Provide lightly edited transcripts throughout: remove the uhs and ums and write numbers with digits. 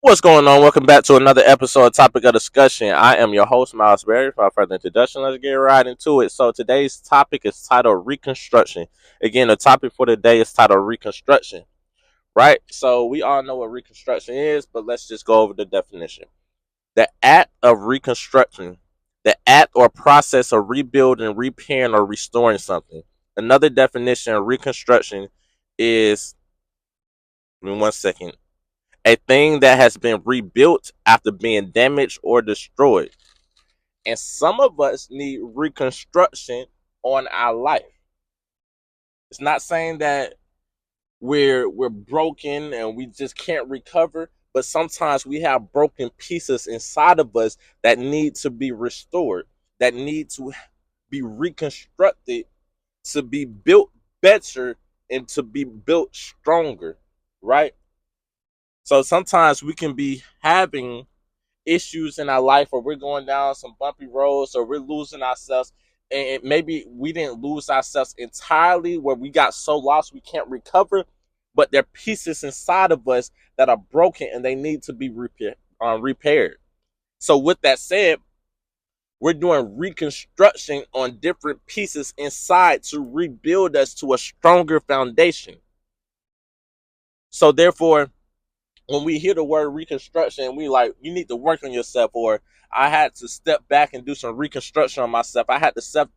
What's going on? Welcome back to another episode of Topic of Discussion. I am your host, Miles Berry. Without further introduction, let's get right into it. So today's topic is titled Reconstruction. Again, the topic for today is titled Reconstruction, right? So we all know what Reconstruction is, but let's just go over the definition. The act of reconstruction, the act or process of rebuilding, repairing, or restoring something. Another definition of reconstruction is, give me one second, a thing that has been rebuilt after being damaged or destroyed. And some of us need reconstruction on our life. It's not saying that we're broken and we just can't recover, but sometimes we have broken pieces inside of us that need to be restored, that need to be reconstructed to be built better and to be built stronger, right? So sometimes we can be having issues in our life, or we're going down some bumpy roads, or we're losing ourselves, and maybe we didn't lose ourselves entirely where we got so lost we can't recover, but there are pieces inside of us that are broken and they need to be repaired. So with that said, we're doing reconstruction on different pieces inside to rebuild us to a stronger foundation. So therefore, when we hear the word reconstruction, we like, you need to work on yourself, or I had to step back and do some reconstruction on myself. I had to step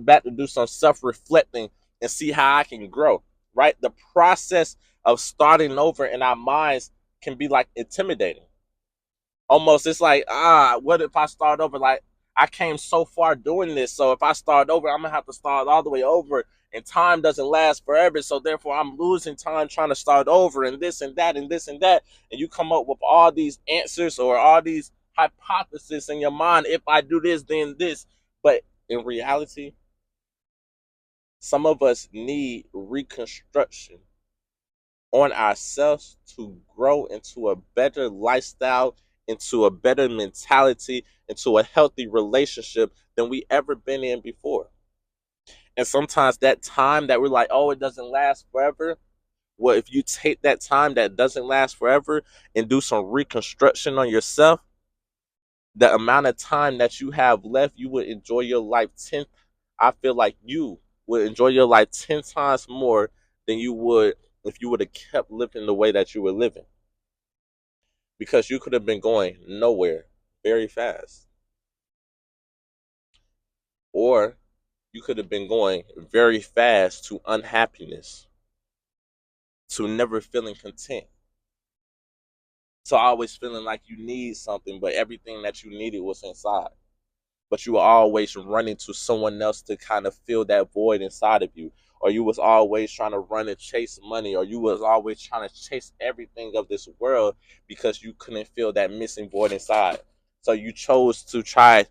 back to do some self-reflecting and see how I can grow, right? The process of starting over in our minds can be like intimidating. Almost, it's like, what if I start over? Like, I came so far doing this, so if I start over, I'm gonna have to start all the way over, and time doesn't last forever, so therefore I'm losing time trying to start over, and this and that and this and that, and you come up with all these answers or all these hypotheses in your mind. If I do this, then this. But in reality, some of us need reconstruction on ourselves to grow into a better lifestyle, into a better mentality, into a healthy relationship than we ever been in before. And sometimes that time that we're like, oh, it doesn't last forever. Well, if you take that time that doesn't last forever and do some reconstruction on yourself, the amount of time that you have left, you would enjoy your life 10. I feel like you would enjoy your life 10 times more than you would if you would have kept living the way that you were living, because you could have been going nowhere very fast, or you could have been going very fast to unhappiness, to never feeling content, to always feeling like you need something, but everything that you needed was inside. But you were always running to someone else to kind of fill that void inside of you, or you was always trying to run and chase money, or you was always trying to chase everything of this world because you couldn't fill that missing void inside. So you chose to try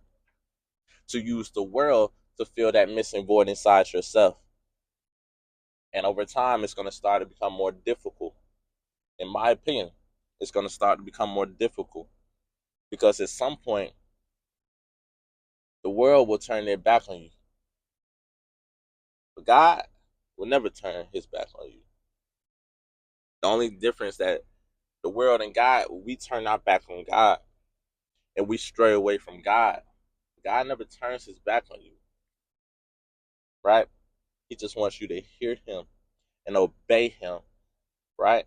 to use the world to fill that missing void inside yourself. And over time, it's going to start to become more difficult. In my opinion, it's going to start to become more difficult because at some point, the world will turn their back on you. But God will never turn his back on you. The only difference that the world and God, we turn our back on God and we stray away from God. God never turns his back on you, right? He just wants you to hear him and obey him, right?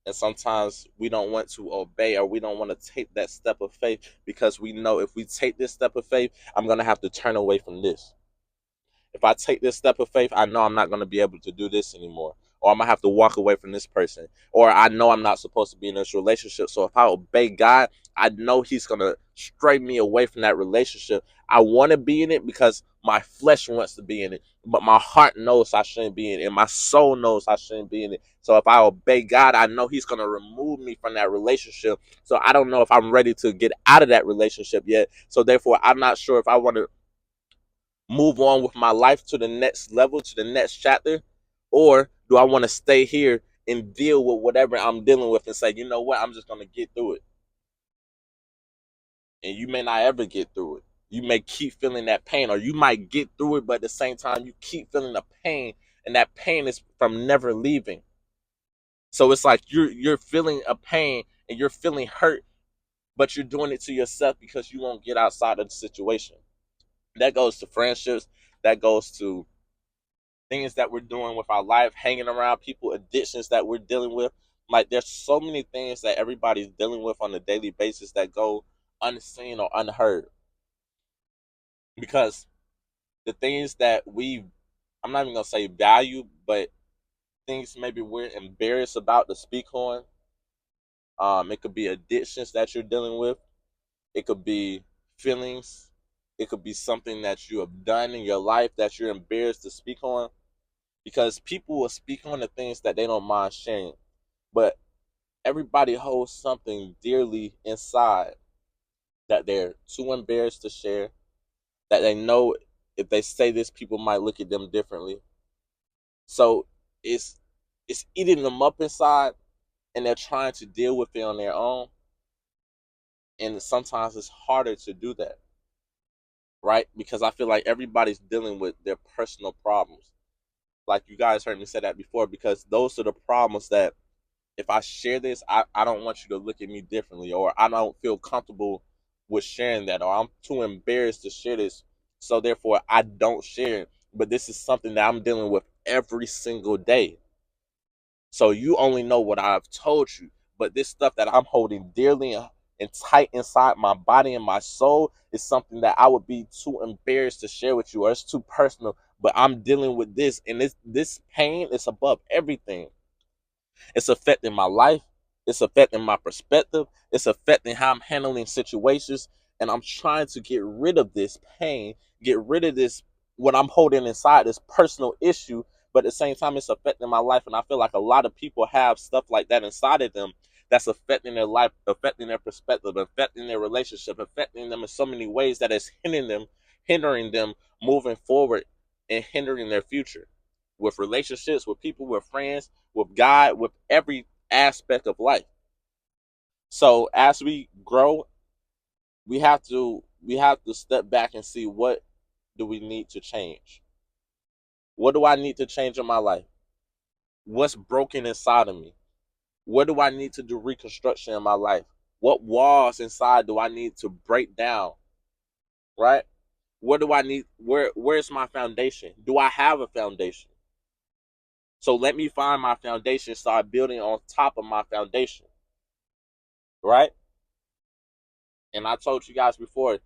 And sometimes we don't want to obey, or we don't want to take that step of faith because we know if we take this step of faith, I'm going to have to turn away from this. If I take this step of faith, I know I'm not going to be able to do this anymore. Or I'm going to have to walk away from this person. Or I know I'm not supposed to be in this relationship. So if I obey God, I know he's going to stray me away from that relationship. I want to be in it because my flesh wants to be in it. But my heart knows I shouldn't be in it. And my soul knows I shouldn't be in it. So if I obey God, I know he's going to remove me from that relationship. So I don't know if I'm ready to get out of that relationship yet. So therefore, I'm not sure if I want to move on with my life to the next level, to the next chapter, or do I want to stay here and deal with whatever I'm dealing with and say, you know what, I'm just going to get through it. And you may not ever get through it. You may keep feeling that pain, or you might get through it, but at the same time, you keep feeling the pain, and that pain is from never leaving. So it's like you're feeling a pain, and you're feeling hurt, but you're doing it to yourself because you won't get outside of the situation. That goes to friendships, that goes to things that we're doing with our life, hanging around people, addictions that we're dealing with. Like there's so many things that everybody's dealing with on a daily basis that go unseen or unheard. Because the things that I'm not even gonna say value, but things maybe we're embarrassed about to speak on. It could be addictions that you're dealing with. It could be feelings. It could be something that you have done in your life that you're embarrassed to speak on, because people will speak on the things that they don't mind sharing. But everybody holds something dearly inside that they're too embarrassed to share, that they know if they say this, people might look at them differently. So it's it's eating them up inside, and they're trying to deal with it on their own. And sometimes it's harder to do that, right? Because I feel like everybody's dealing with their personal problems. Like you guys heard me say that before, because those are the problems that if I share this, I don't want you to look at me differently, or I don't feel comfortable with sharing that, or I'm too embarrassed to share this. So therefore I don't share it. But this is something that I'm dealing with every single day. So you only know what I've told you. But this stuff that I'm holding dearly and tight inside my body and my soul is something that I would be too embarrassed to share with you, or it's too personal. But I'm dealing with this, and this pain is above everything. It's affecting my life. It's affecting my perspective. It's affecting how I'm handling situations. And I'm trying to get rid of this pain, get rid of this, what I'm holding inside, this personal issue. But at the same time, it's affecting my life. And I feel like a lot of people have stuff like that inside of them that's affecting their life, affecting their perspective, affecting their relationship, affecting them in so many ways that it's hindering them moving forward and hindering their future with relationships, with people, with friends, with God, with every aspect of life. So as we grow, we have to step back and see, what do we need to change? What do I need to change in my life? What's broken inside of me? Where do I need to do reconstruction in my life? What walls inside do I need to break down? Right? Where's my foundation? Do I have a foundation? So let me find my foundation, start building on top of my foundation. Right? And I told you guys before,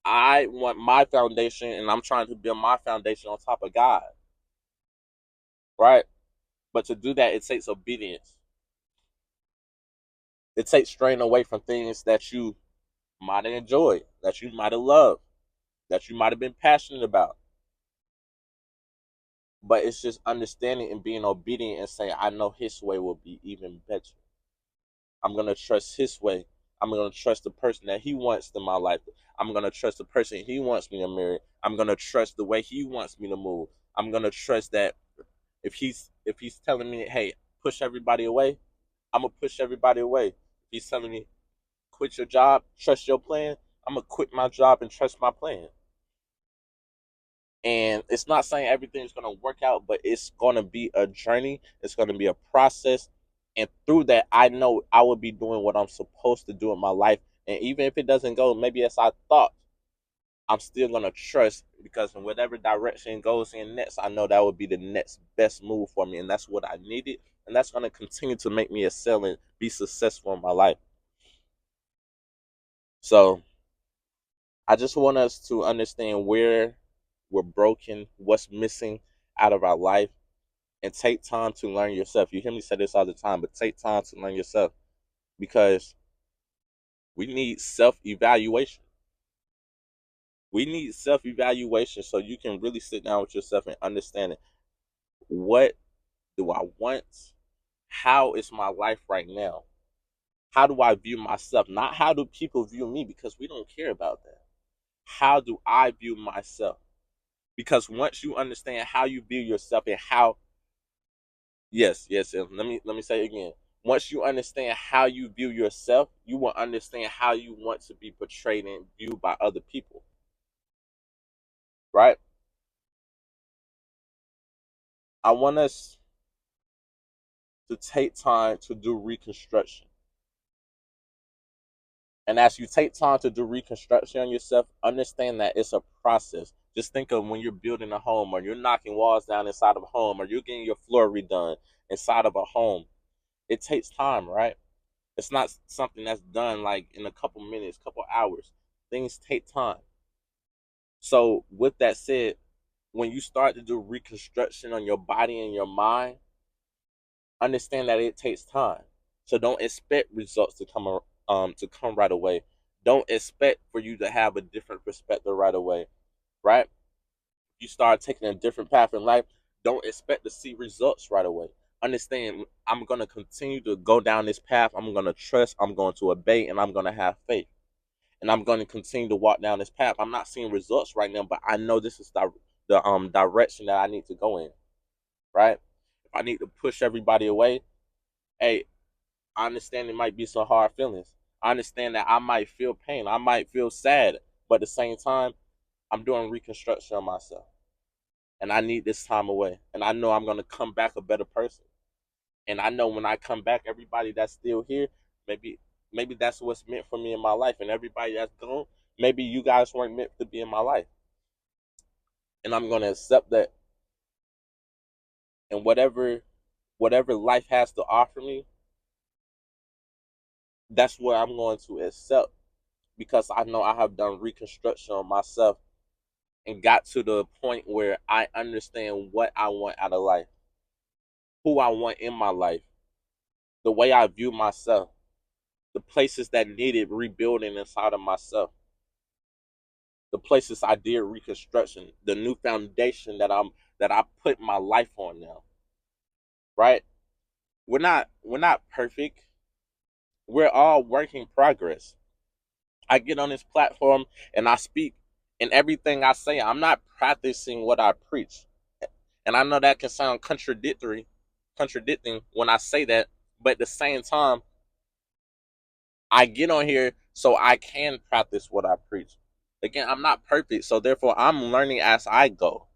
I want my foundation, and I'm trying to build my foundation on top of God, right? But to do that, it takes obedience. It takes straying away from things that you might have enjoyed, that you might have loved, that you might have been passionate about. But it's just understanding and being obedient and saying, I know His way will be even better. I'm going to trust His way. I'm going to trust the person that He wants in my life. I'm going to trust the person He wants me to marry. I'm going to trust the way He wants me to move. I'm going to trust that if he's telling me, hey, push everybody away, I'm gonna push everybody away. If he's telling me, quit your job, trust your plan, I'm gonna quit my job and trust my plan. And it's not saying everything's gonna work out, but it's gonna be a journey. It's gonna be a process, and through that, I know I will be doing what I'm supposed to do in my life. And even if it doesn't go maybe as I thought, I'm still gonna trust, because in whatever direction it goes in next, I know that would be the next best move for me, and that's what I needed, and that's gonna continue to make me excel and be successful in my life. So I just want us to understand where we're broken, what's missing out of our life, and take time to learn yourself. You hear me say this all the time, but take time to learn yourself, because we need self evaluation. We need self evaluation so you can really sit down with yourself and understand it. What do I want? How is my life right now? How do I view myself? Not how do people view me, because we don't care about that. How do I view myself? Because once you understand how you view yourself and how, yes, yes, yes, let me say it again. Once you understand how you view yourself, you will understand how you want to be portrayed and viewed by other people. Right? I want us to take time to do reconstruction. And as you take time to do reconstruction on yourself, understand that it's a process. Just think of when you're building a home, or you're knocking walls down inside of a home, or you're getting your floor redone inside of a home. It takes time, right? It's not something that's done like in a couple minutes, couple hours. Things take time. So, with that said, when you start to do reconstruction on your body and your mind, understand that it takes time. So don't expect results to come right away. Don't expect for you to have a different perspective right away, right? You start taking a different path in life, don't expect to see results right away. Understand, I'm going to continue to go down this path. I'm going to trust, I'm going to obey, and I'm going to have faith. And I'm going to continue to walk down this path. I'm not seeing results right now, but I know this is the direction that I need to go in, right? If I need to push everybody away, hey, I understand it might be some hard feelings. I understand that I might feel pain. I might feel sad. But at the same time, I'm doing reconstruction on myself. And I need this time away. And I know I'm going to come back a better person. And I know when I come back, everybody that's still here, maybe maybe that's what's meant for me in my life. And everybody that's gone, maybe you guys weren't meant to be in my life. And I'm going to accept that. And whatever life has to offer me, that's what I'm going to accept, because I know I have done reconstruction on myself and got to the point where I understand what I want out of life, who I want in my life, the way I view myself, the places that needed rebuilding inside of myself, the places I did reconstruction, the new foundation that I put my life on now. Right? We're not perfect. We're all work in progress. I get on this platform and I speak, and everything I say, I'm not practicing what I preach. And I know that can sound contradicting when I say that, but at the same time, I get on here so I can practice what I preach. Again, I'm not perfect, so therefore I'm learning as I go.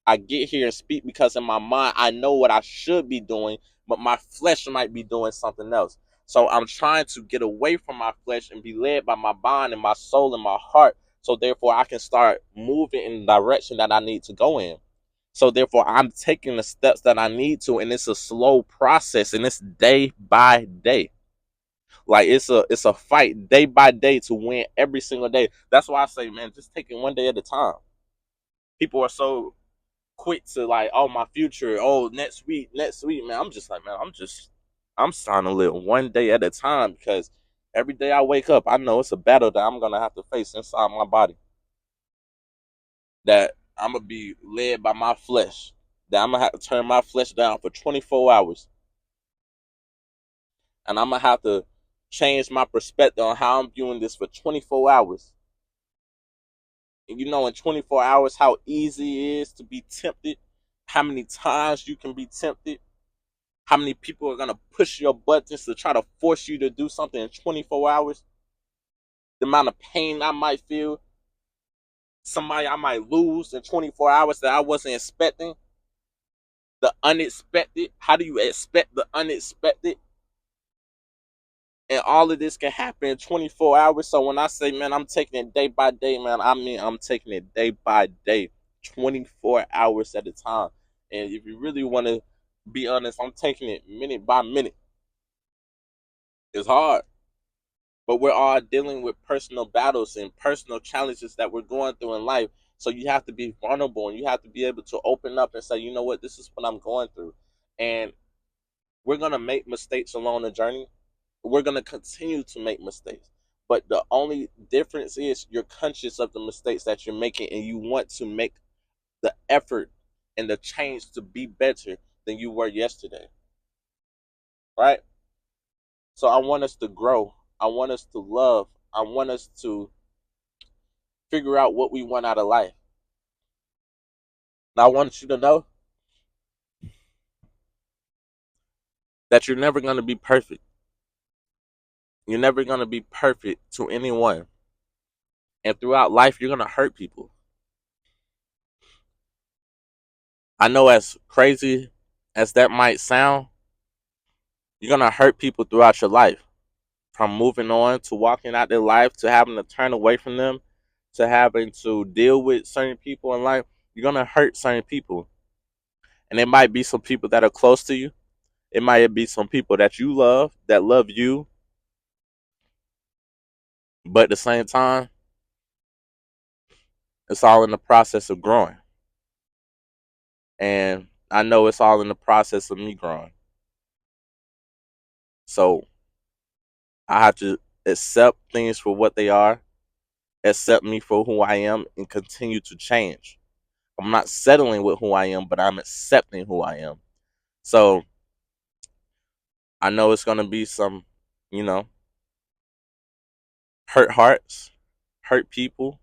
I get here and speak because in my mind I know what I should be doing, but my flesh might be doing something else. So I'm trying to get away from my flesh and be led by my mind and my soul and my heart. So therefore I can start moving in the direction that I need to go in. So therefore I'm taking the steps that I need to, and it's a slow process, and it's day by day. Like it's a fight day by day to win every single day. That's why I say, man, just take it one day at a time. People are so quick to like, oh, my future, oh, next week, man. I'm just like, man, I'm trying to live one day at a time, because every day I wake up, I know it's a battle that I'm gonna have to face inside my body. That I'm gonna be led by my flesh. That I'm gonna have to turn my flesh down for 24 hours, and I'm gonna have to change my perspective on how I'm viewing this for 24 hours. And you know, in 24 hours, how easy it is to be tempted, how many times you can be tempted, how many people are going to push your buttons to try to force you to do something in 24 hours, the amount of pain I might feel, somebody I might lose in 24 hours that I wasn't expecting, the unexpected. How do you expect the unexpected? And all of this can happen in 24 hours. So when I say, man, I'm taking it day by day, man, I mean, I'm taking it day by day, 24 hours at a time. And if you really want to be honest, I'm taking it minute by minute. It's hard, but we're all dealing with personal battles and personal challenges that we're going through in life. So you have to be vulnerable, and you have to be able to open up and say, you know what, this is what I'm going through. And we're going to make mistakes along the journey. We're going to continue to make mistakes. But the only difference is you're conscious of the mistakes that you're making, and you want to make the effort and the change to be better than you were yesterday. Right? So I want us to grow. I want us to love. I want us to figure out what we want out of life. Now, I want you to know that you're never going to be perfect. You're never going to be perfect to anyone. And throughout life, you're going to hurt people. I know, as crazy as that might sound, you're going to hurt people throughout your life. from moving on to walking out their life to having to turn away from them to having to deal with certain people in life, you're gonna hurt certain people. And it might be some people that are close to you. It might be some people that you love that love you, but at the same time, it's all in the process of growing. And I know it's all in the process of me growing. So I have to accept things for what they are, accept me for who I am, and continue to change. I'm not settling with who I am, but I'm accepting who I am. So I know it's gonna be some, you know, hurt hearts, hurt people,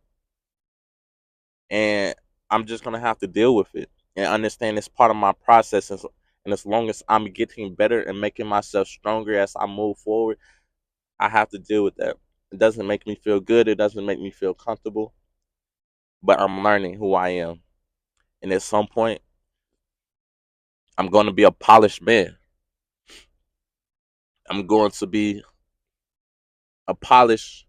and I'm just gonna have to deal with it and understand it's part of my process. And as long as I'm getting better and making myself stronger as I move forward, I have to deal with that. It doesn't make me feel good. It doesn't make me feel comfortable, but I'm learning who I am. And at some point, I'm going to be a polished man. I'm going to be a polished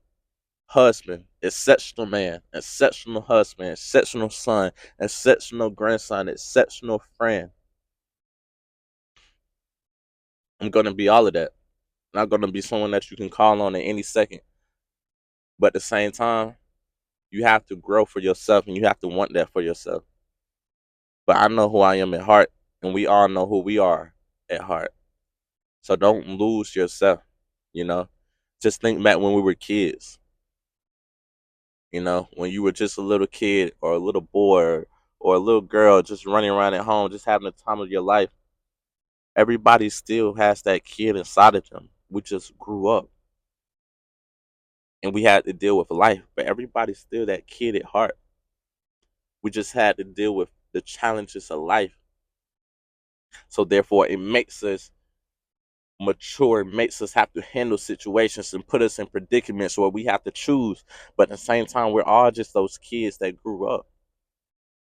husband, exceptional man, exceptional husband, exceptional son, exceptional grandson, exceptional friend. I'm going to be all of that. Not going to be someone that you can call on at any second. But at the same time, you have to grow for yourself and you have to want that for yourself. But I know who I am at heart, and we all know who we are at heart. So don't lose yourself, you know. Just think back when we were kids, when you were just a little kid or a little boy or a little girl just running around at home, just having the time of your life. Everybody still has that kid inside of them. We just grew up and we had to deal with life, but everybody's still that kid at heart. We just had to deal with the challenges of life. So therefore, it makes us mature, makes us have to handle situations and put us in predicaments where we have to choose. But at the same time, we're all just those kids that grew up.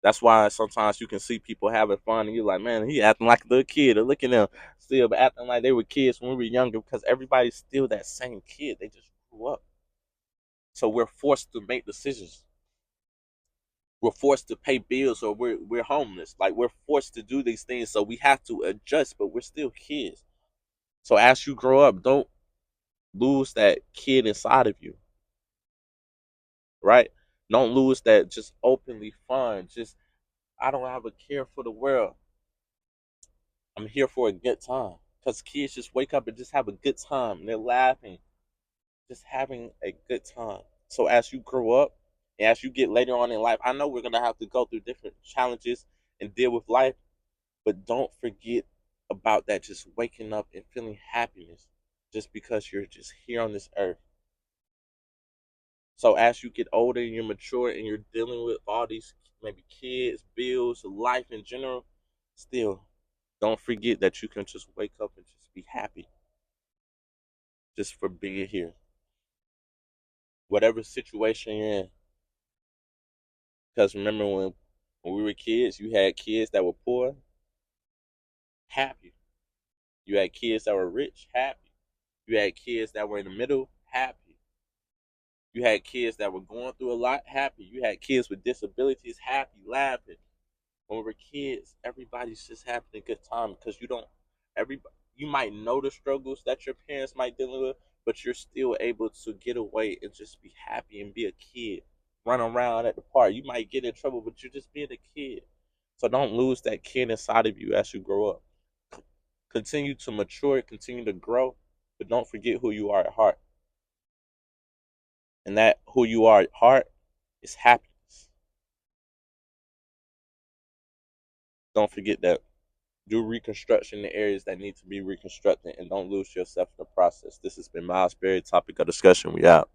That's why sometimes you can see people having fun and you're like, man, he acting like a little kid. Or look at them still acting like they were kids when we were younger because everybody's still that same kid. They just grew up. So we're forced to make decisions. We're forced to pay bills or we're homeless. Like we're forced to do these things. So we have to adjust, but we're still kids. So as you grow up, don't lose that kid inside of you, right? Don't lose that just openly fun. Just I don't have a care for the world. I'm here for a good time. Because kids just wake up and just have a good time. They're laughing, just having a good time. So as you grow up, and as you get later on in life, I know we're gonna have to go through different challenges and deal with life, but don't forget about that just waking up and feeling happiness just because you're just here on this earth. So as you get older and you're mature and you're dealing with all these maybe kids, bills, life in general, still don't forget that you can just wake up and just be happy just for being here. Whatever situation you're in. Because remember when we were kids, you had kids that were poor, happy. You had kids that were rich, happy. You had kids that were in the middle, happy. You had kids that were going through a lot, happy. You had kids with disabilities, happy, laughing. When we're kids, everybody's just having a good time because everybody you might know the struggles that your parents might deal with, but you're still able to get away and just be happy and be a kid. Run around at the park. You might get in trouble, but you're just being a kid. So don't lose that kid inside of you as you grow up. Continue to mature, continue to grow, but don't forget who you are at heart. And that who you are at heart is happiness. Don't forget that. Do reconstruction in the areas that need to be reconstructed and don't lose yourself in the process. This has been Miles Berry, topic of discussion. We out.